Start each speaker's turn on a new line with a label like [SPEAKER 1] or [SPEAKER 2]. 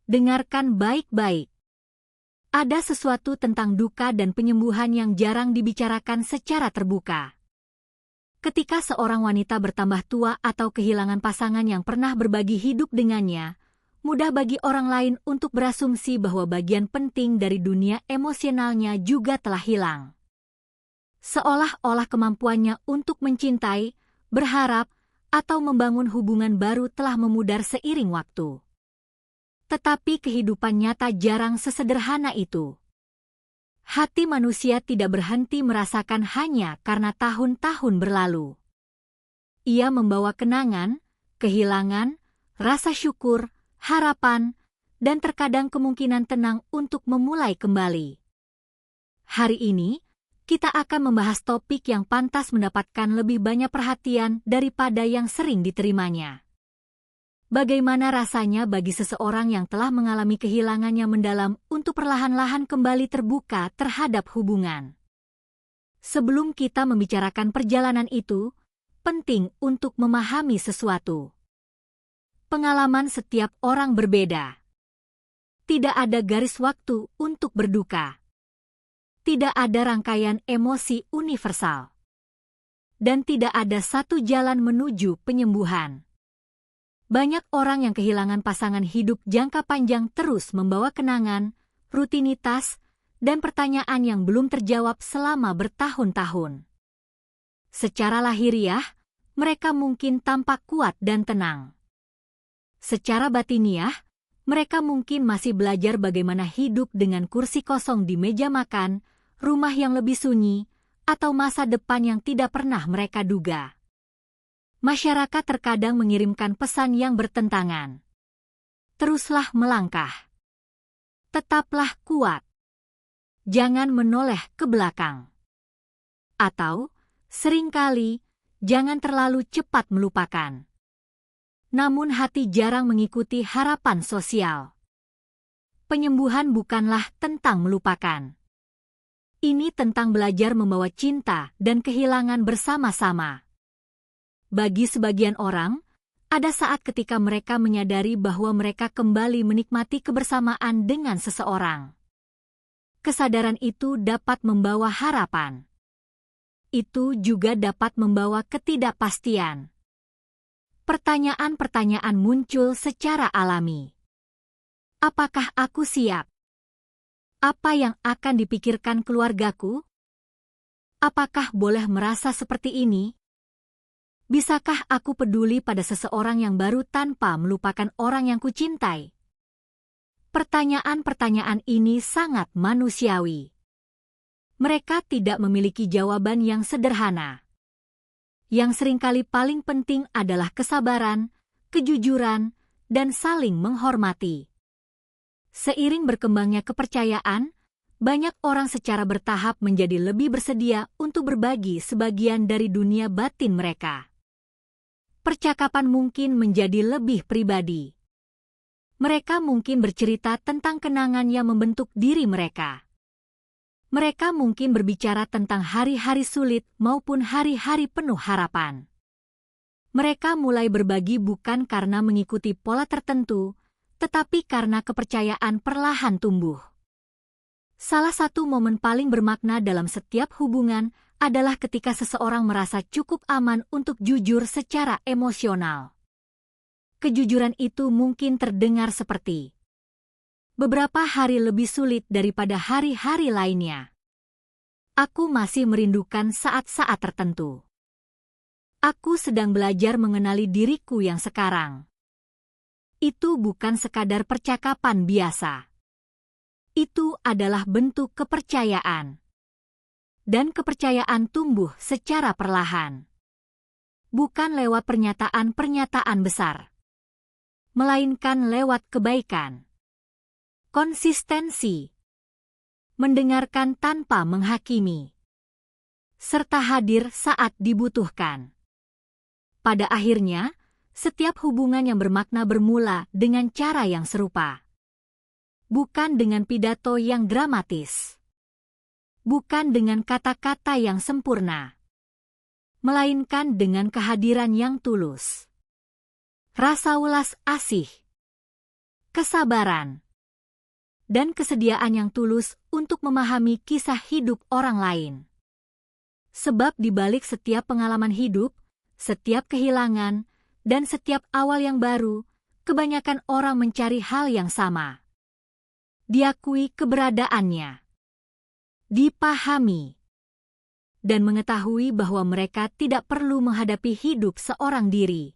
[SPEAKER 1] dengarkan baik-baik. Ada sesuatu tentang duka dan penyembuhan yang jarang dibicarakan secara terbuka. Ketika seorang wanita bertambah tua atau kehilangan pasangan yang pernah berbagi hidup dengannya, mudah bagi orang lain untuk berasumsi bahwa bagian penting dari dunia emosionalnya juga telah hilang. Seolah-olah kemampuannya untuk mencintai, berharap, atau membangun hubungan baru telah memudar seiring waktu. Tetapi kehidupan nyata jarang sesederhana itu. Hati manusia tidak berhenti merasakan hanya karena tahun-tahun berlalu. Ia membawa kenangan, kehilangan, rasa syukur, harapan, dan terkadang kemungkinan tenang untuk memulai kembali. Hari ini, kita akan membahas topik yang pantas mendapatkan lebih banyak perhatian daripada yang sering diterimanya. Bagaimana rasanya bagi seseorang yang telah mengalami kehilangan yang mendalam untuk perlahan-lahan kembali terbuka terhadap hubungan? Sebelum kita membicarakan perjalanan itu, penting untuk memahami sesuatu. Pengalaman setiap orang berbeda. Tidak ada garis waktu untuk berduka. Tidak ada rangkaian emosi universal. Dan tidak ada satu jalan menuju penyembuhan. Banyak orang yang kehilangan pasangan hidup jangka panjang terus membawa kenangan, rutinitas, dan pertanyaan yang belum terjawab selama bertahun-tahun. Secara lahiriah, mereka mungkin tampak kuat dan tenang. Secara batiniah, mereka mungkin masih belajar bagaimana hidup dengan kursi kosong di meja makan, rumah yang lebih sunyi, atau masa depan yang tidak pernah mereka duga. Masyarakat terkadang mengirimkan pesan yang bertentangan. Teruslah melangkah. Tetaplah kuat. Jangan menoleh ke belakang. Atau, seringkali, jangan terlalu cepat melupakan. Namun hati jarang mengikuti harapan sosial. Penyembuhan bukanlah tentang melupakan. Ini tentang belajar membawa cinta dan kehilangan bersama-sama. Bagi sebagian orang, ada saat ketika mereka menyadari bahwa mereka kembali menikmati kebersamaan dengan seseorang. Kesadaran itu dapat membawa harapan. Itu juga dapat membawa ketidakpastian. Pertanyaan-pertanyaan muncul secara alami. Apakah aku siap? Apa yang akan dipikirkan keluargaku? Apakah boleh merasa seperti ini? Bisakah aku peduli pada seseorang yang baru tanpa melupakan orang yang kucintai? Pertanyaan-pertanyaan ini sangat manusiawi. Mereka tidak memiliki jawaban yang sederhana. Yang seringkali paling penting adalah kesabaran, kejujuran, dan saling menghormati. Seiring berkembangnya kepercayaan, banyak orang secara bertahap menjadi lebih bersedia untuk berbagi sebagian dari dunia batin mereka. Percakapan mungkin menjadi lebih pribadi. Mereka mungkin bercerita tentang kenangan yang membentuk diri mereka. Mereka mungkin berbicara tentang hari-hari sulit maupun hari-hari penuh harapan. Mereka mulai berbagi bukan karena mengikuti pola tertentu, tetapi karena kepercayaan perlahan tumbuh. Salah satu momen paling bermakna dalam setiap hubungan adalah ketika seseorang merasa cukup aman untuk jujur secara emosional. Kejujuran itu mungkin terdengar seperti, beberapa hari lebih sulit daripada hari-hari lainnya. Aku masih merindukan saat-saat tertentu. Aku sedang belajar mengenali diriku yang sekarang. Itu bukan sekadar percakapan biasa. Itu adalah bentuk kepercayaan. Dan kepercayaan tumbuh secara perlahan. Bukan lewat pernyataan-pernyataan besar, melainkan lewat kebaikan. Konsistensi. Mendengarkan tanpa menghakimi. Serta hadir saat dibutuhkan. Pada akhirnya, setiap hubungan yang bermakna bermula dengan cara yang serupa. Bukan dengan pidato yang dramatis. Bukan dengan kata-kata yang sempurna, melainkan dengan kehadiran yang tulus. Rasa welas asih, kesabaran, dan kesediaan yang tulus untuk memahami kisah hidup orang lain. Sebab di balik setiap pengalaman hidup, setiap kehilangan, dan setiap awal yang baru, kebanyakan orang mencari hal yang sama. Diakui keberadaannya, dipahami, dan mengetahui bahwa mereka tidak perlu menghadapi hidup seorang diri.